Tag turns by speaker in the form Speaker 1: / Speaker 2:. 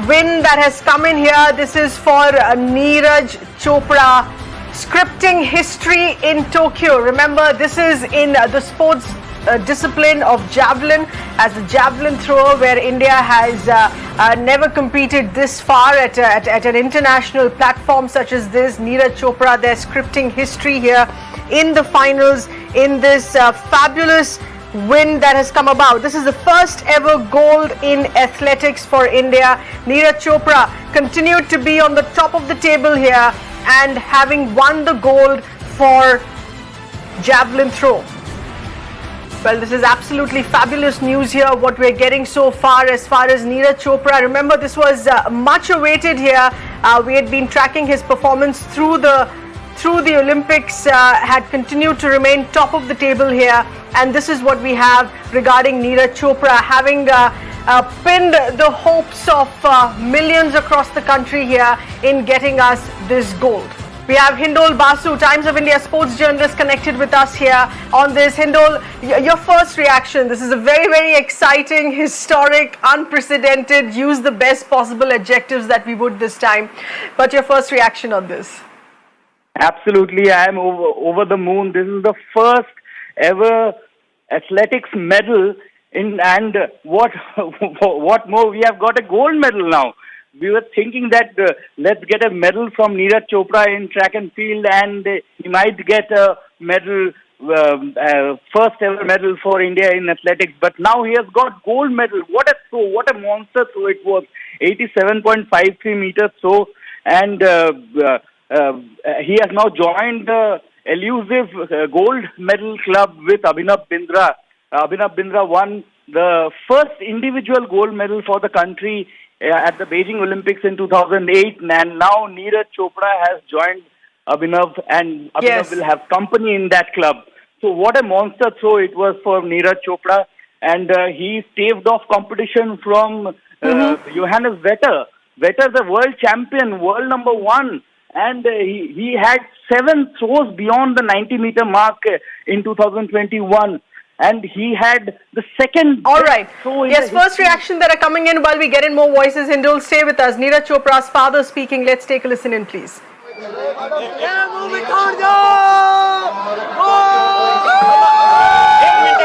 Speaker 1: win that has come in here. This is for Neeraj Chopra, scripting history in Tokyo. Remember, this is in the sports discipline of javelin, as a javelin thrower, where India has never competed this far at an international platform such as this. Neeraj Chopra, they're scripting history here in the finals in this fabulous win that has come about. This is the first ever gold in athletics for India. Neeraj Chopra continued to be on the top of the table here and having won the gold for javelin throw. Well, this is absolutely fabulous news here, what we're getting so far as Neeraj Chopra. Remember, this was much awaited here. We had been tracking his performance through the Olympics, had continued to remain top of the table here, and this is what we have regarding Neeraj Chopra, having pinned the hopes of millions across the country here in getting us this gold. We have Hindol Basu, Times of India sports journalist, connected with us here on this. Hindol, your first reaction. This is a very, very exciting, historic, unprecedented, use the best possible adjectives that we would this time. But your first reaction on this?
Speaker 2: Absolutely, I am over the moon. This is the first ever athletics medal and what more? We have got a gold medal now. We were thinking that let's get a medal from Neeraj Chopra in track and field, and he might get a medal, first ever medal for India in athletics. But now he has got gold medal. What a monster throw it was! 87.53 meters throw, and he has now joined the elusive gold medal club with Abhinav Bindra. Abhinav Bindra won the first individual gold medal for the country at the Beijing Olympics in 2008, and now Neeraj Chopra has joined Abhinav, and Abhinav will have company in that club. So what a monster throw it was for Neeraj Chopra, and he staved off competition from Johannes Vetter. Vetter, the world champion, world number 1. And he had 7 throws beyond the 90-meter mark in 2021. And he had the second.
Speaker 1: All right. Yes, first reaction that are coming in while we get in more voices. Hindol, stay with us. Neeraj Chopra's father speaking. Let's take a listen in, please.
Speaker 3: एक minute